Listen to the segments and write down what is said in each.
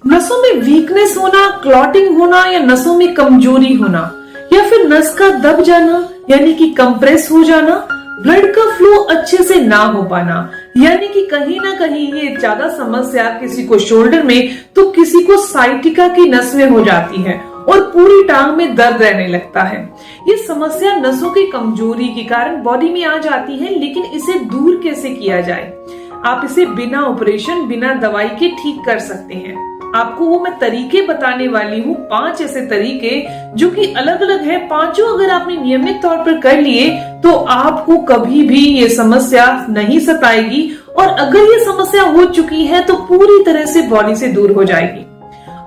नसों में वीकनेस होना, क्लॉटिंग होना या नसों में कमजोरी होना या फिर नस का दब जाना यानी कि कंप्रेस हो जाना, ब्लड का फ्लो अच्छे से ना हो पाना, यानी कि कहीं ना कहीं ये ज्यादा समस्या किसी को शोल्डर में तो किसी को साइटिका की नस में हो जाती है और पूरी टांग में दर्द रहने लगता है। ये समस्या नसों की कमजोरी के कारण बॉडी में आ जाती है, लेकिन इसे दूर कैसे किया जाए? आप इसे बिना ऑपरेशन, बिना दवाई के ठीक कर सकते हैं। आपको वो मैं तरीके बताने वाली हूँ, 5 ऐसे तरीके जो कि अलग अलग है। पांचों अगर आपने नियमित तौर पर कर लिए तो आपको कभी भी ये समस्या नहीं सताएगी, और अगर ये समस्या हो चुकी है तो पूरी तरह से बॉडी से दूर हो जाएगी।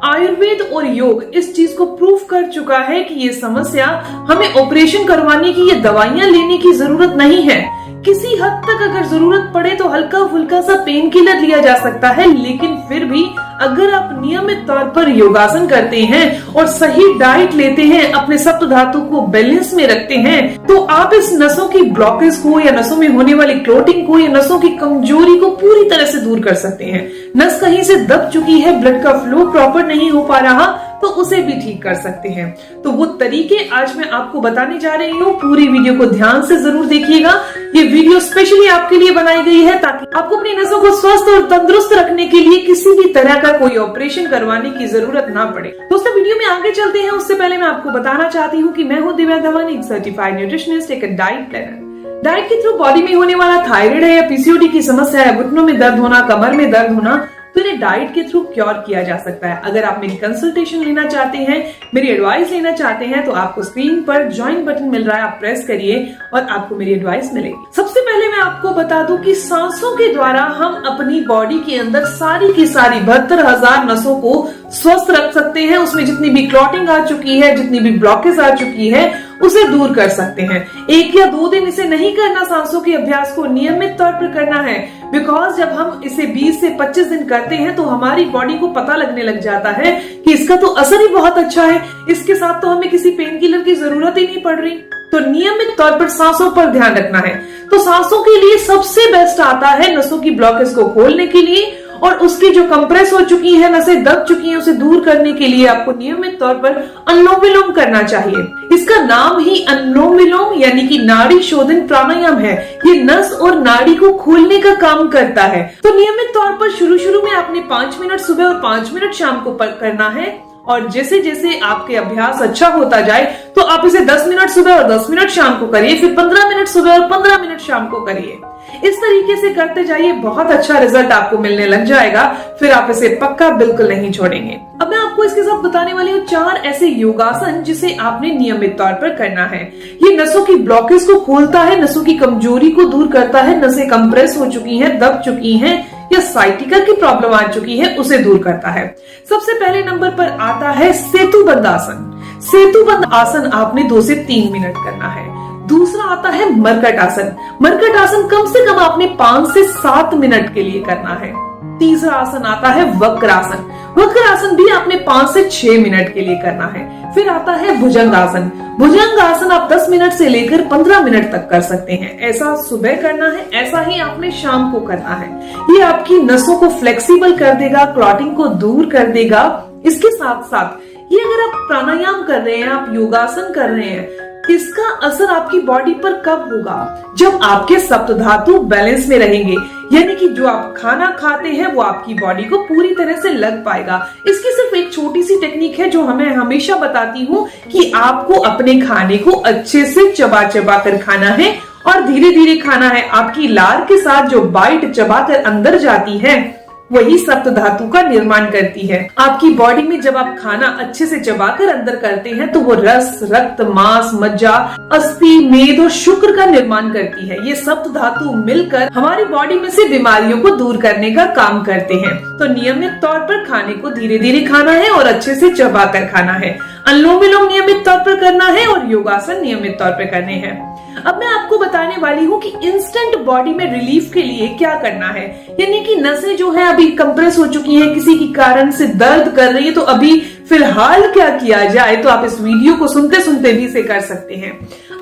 आयुर्वेद और योग इस चीज को प्रूव कर चुका है कि ये समस्या हमें ऑपरेशन करवाने की या दवाइयां लेने की जरूरत नहीं है। किसी हद तक अगर जरूरत पड़े तो हल्का फुल्का सा पेन किलर लिया जा सकता है, लेकिन फिर भी अगर आप नियमित तौर पर योगासन करते हैं और सही डाइट लेते हैं, अपने सप्त धातु को बैलेंस में रखते हैं, तो आप इस नसों की ब्लॉकेज को या नसों में होने वाली क्लोटिंग को या नसों की कमजोरी को पूरी तरह से दूर कर सकते हैं। नस कहीं से दब चुकी है, ब्लड का फ्लो प्रॉपर नहीं हो पा रहा, तो उसे भी ठीक कर सकते हैं। तो वो तरीके आज मैं आपको बताने जा रही हूँ। पूरी वीडियो को ध्यान से जरूर देखिएगा। ये वीडियो स्पेशली आपके लिए बनाई गई है ताकि आपको अपनी नसों को स्वस्थ और तंदुरुस्त रखने के लिए किसी भी तरह का कोई ऑपरेशन करवाने की जरूरत ना पड़े। दोस्तों, वीडियो में आगे चलते हैं उससे पहले मैं आपको बताना चाहती हूँ कि मैं हूँ दिव्या धवन, एक सर्टिफाइड न्यूट्रिशनिस्ट, एक डाइट प्लानर। डाइट के थ्रू बॉडी में होने वाला थायराइड है या पीसीओडी की समस्या है, घुटनों में दर्द होना, कमर में दर्द होना, तो इन्हें डाइट के थ्रू क्योर किया जा सकता है। अगर आप मेरी कंसल्टेशन लेना चाहते हैं, मेरी एडवाइस लेना चाहते हैं, तो आपको स्क्रीन पर ज्वाइन बटन मिल रहा है, आप प्रेस करिए और आपको मेरी एडवाइस मिलेगी। सबसे पहले मैं आपको बता दूं कि सांसों के द्वारा हम अपनी बॉडी के अंदर सारी की सारी 72,000 नसों को स्वस्थ रख सकते हैं। उसमें जितनी भी क्लॉटिंग आ चुकी है, जितनी भी ब्लॉकेज आ चुकी है, उसे दूर कर सकते हैं। 1 या 2 दिन इसे नहीं करना, सांसों के अभ्यास को नियमित तौर पर करना है, बिकॉज जब हम इसे 20 से 25 दिन करते हैं तो हमारी बॉडी को पता लगने लग जाता है कि इसका तो असर ही बहुत अच्छा है, इसके साथ तो हमें किसी पेन किलर की जरूरत ही नहीं पड़ रही। तो नियमित तौर पर सांसों पर ध्यान रखना है। तो सांसों के लिए सबसे बेस्ट आता है नसों की ब्लॉकेज को खोलने के लिए, और उसकी जो कंप्रेस हो चुकी है, नसें दब चुकी हैं, उसे दूर करने के लिए आपको नियमित तौर पर अनुलोम विलोम करना चाहिए। इसका नाम ही अनुलोम विलोम यानी कि नाड़ी शोधन प्राणायाम है। ये नस और नाड़ी को खोलने का काम करता है। तो नियमित तौर पर शुरू में आपने 5 मिनट सुबह और 5 मिनट शाम को करना है, और जैसे जैसे आपके अभ्यास अच्छा होता जाए तो आप इसे 10 मिनट सुबह और 10 मिनट शाम को करिए, फिर 15 मिनट सुबह और 15 मिनट शाम को करिए। इस तरीके से करते जाइए, बहुत अच्छा रिजल्ट आपको मिलने लग जाएगा। फिर आप इसे पक्का बिल्कुल नहीं छोड़ेंगे। अब मैं आपको इसके साथ बताने वाली हूँ 4 ऐसे योगासन जिसे आपने नियमित तौर पर करना है। ये नसों की ब्लॉकेज को खोलता है, नसों की कमजोरी को दूर करता है, नसें कंप्रेस हो चुकी हैं, दब चुकी हैं या साइटिका की प्रॉब्लम आ चुकी है, उसे दूर करता है। सबसे पहले नंबर पर आता है सेतुबंध आसन। सेतुबंध आसन आपने 2 से 3 मिनट करना है। दूसरा आता है मरकट आसन। मरकट आसन कम से कम आपने 5 से 7 मिनट के लिए करना है। तीसरा आसन आता है वक्रासन। वक्रासन भी आपने 5 से 6 मिनट के लिए करना है। फिर आता है भुजंगासन। भुजंगासन आप 10 मिनट से लेकर 15 मिनट तक कर सकते हैं। ऐसा सुबह करना है, ऐसा ही आपने शाम को करना है। ये आपकी नसों को फ्लेक्सिबल कर देगा, क्लॉटिंग को दूर कर देगा। इसके साथ साथ ये अगर आप प्राणायाम कर रहे हैं, आप योगासन कर रहे हैं, इसका असर आपकी बॉडी पर कब होगा? जब आपके सप्त धातु बैलेंस में रहेंगे, यानी कि जो आप खाना खाते हैं वो आपकी बॉडी को पूरी तरह से लग पाएगा। इसकी सिर्फ एक छोटी सी टेक्निक है जो मैं हमेशा बताती हूँ कि आपको अपने खाने को अच्छे से चबा चबा कर खाना है और धीरे धीरे खाना है। आपकी लार के साथ जो बाइट चबाकर अंदर जाती है वही सप्त धातु का निर्माण करती है। आपकी बॉडी में जब आप खाना अच्छे से चबाकर अंदर करते हैं तो वो रस, रक्त, मांस, मज्जा, अस्थि, मेद और शुक्र का निर्माण करती है। ये सप्त धातु मिलकर हमारी बॉडी में से बीमारियों को दूर करने का काम करते हैं। तो नियमित तौर पर खाने को धीरे धीरे खाना है और अच्छे से चबाकर खाना है। अनुलोम विलोम नियमित तौर पर करना है और योगासन नियमित तौर पर करने हैं। अब मैं आपको बताने वाली हूँ कि इंस्टेंट बॉडी में रिलीफ के लिए क्या करना है। यानी कि नसें जो है अभी कंप्रेस हो चुकी हैं, किसी के कारण से दर्द कर रही है, तो अभी फिलहाल क्या किया जाए, तो आप इस वीडियो को सुनते सुनते भी इसे कर सकते हैं।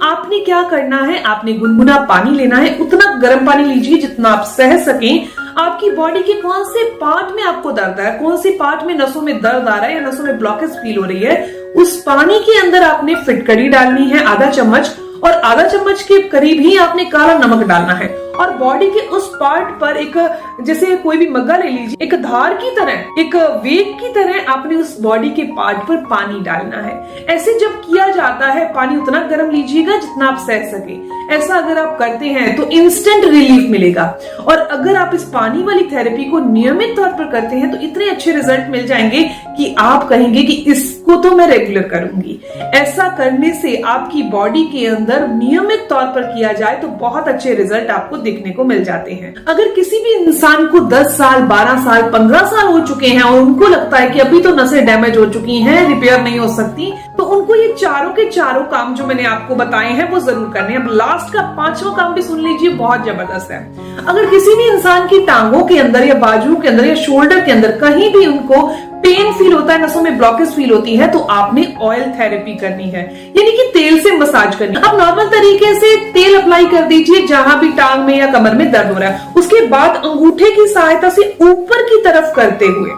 आपने क्या करना है, आपने गुनगुना पानी लेना है, उतना गर्म पानी लीजिए जितना आप सह सकें। आपकी बॉडी के कौन से पार्ट में आपको दर्द है, कौन से पार्ट में नसों में दर्द आ रहा है या नसों में ब्लॉकेज फील हो रही है, उस पानी के अंदर आपने फिटकरी डालनी है आधा चम्मच, और आधा चम्मच के करीब ही आपने काला नमक डालना है। और बॉडी के उस पार्ट पर एक, जैसे कोई भी मग्गा ले लीजिए, एक धार की तरह, एक वेग की तरह आपने उस बॉडी के पार्ट पर पानी डालना है। ऐसे जब किया जाता है, पानी उतना गर्म लीजिएगा जितना आप सह सके। ऐसा अगर आप करते हैं तो इंस्टेंट रिलीफ मिलेगा। और अगर आप इस पानी वाली थेरेपी को नियमित तौर पर करते हैं तो इतने अच्छे रिजल्ट मिल जाएंगे कि आप कहेंगे कि इसको तो मैं रेगुलर करूंगी। ऐसा करने से आपकी बॉडी के अंदर नियमित तौर पर किया जाए तो बहुत अच्छे रिजल्ट आपको देखने को मिल जाते हैं। अगर किसी भी इंसान को 10 साल, 12 साल, 15 साल हो चुके हैं और उनको लगता है कि अभी तो नसें डैमेज हो चुकी हैं, रिपेयर नहीं हो सकती, तो उनको ये चारों के चारों काम जो मैंने आपको बताए हैं वो जरूर करने हैं। अब लास्ट का 5वां काम भी सुन लीजिए, बहुत जबरदस्त है। अगर किसी भी इंसान की टांगों के अंदर या बाजुओं के अंदर या शोल्डर के अंदर कहीं भी उनको पेन फील होता है, नसों में ब्लॉकेज फील होती है, तो आपने ऑयल थेरेपी करनी है, यानी कि तेल से मसाज करनी है। अब नॉर्मल तरीके से तेल अप्लाई कर दीजिए जहां भी टांग में या कमर में दर्द हो रहा है। उसके बाद अंगूठे की सहायता से ऊपर की तरफ करते हुए,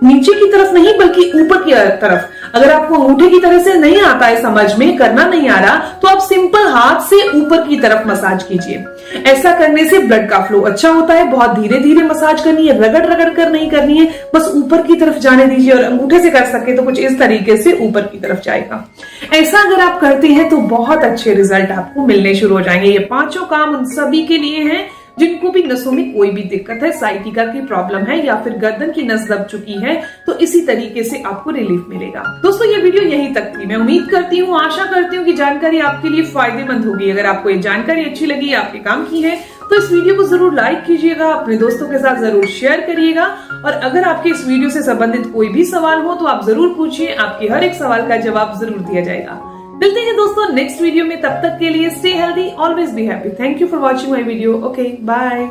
नीचे की तरफ नहीं बल्कि ऊपर की तरफ। अगर आपको अंगूठे की तरह से नहीं आता है, समझ में करना नहीं आ रहा, तो आप सिंपल हाथ से ऊपर की तरफ मसाज कीजिए। ऐसा करने से ब्लड का फ्लो अच्छा होता है। बहुत धीरे धीरे मसाज करनी है, रगड़ रगड़ कर नहीं करनी है, बस ऊपर की तरफ जाने दीजिए। और अंगूठे से कर सके तो कुछ इस तरीके से ऊपर की तरफ जाएगा। ऐसा अगर आप करते हैं तो बहुत अच्छे रिजल्ट आपको मिलने शुरू हो जाएंगे। ये 5 काम उन सभी के लिए हैं जिनको भी नसों में कोई भी दिक्कत है, साइटिका की प्रॉब्लम है या फिर गर्दन की नस दब चुकी है, तो इसी तरीके से आपको रिलीफ मिलेगा। दोस्तों ये वीडियो यहीं तक थी। मैं उम्मीद करती हूँ, आशा करती हूँ कि जानकारी आपके लिए फायदेमंद होगी। अगर आपको ये जानकारी अच्छी लगी, आपके काम की है, तो इस वीडियो को जरूर लाइक कीजिएगा, अपने दोस्तों के साथ जरूर शेयर करिएगा। और अगर आपके इस वीडियो से संबंधित कोई भी सवाल हो तो आप जरूर पूछिए, आपके हर एक सवाल का जवाब जरूर दिया जाएगा। मिलते हैं दोस्तों नेक्स्ट वीडियो में, तब तक के लिए stay healthy, always be happy. Thank you for watching my video. Okay, bye.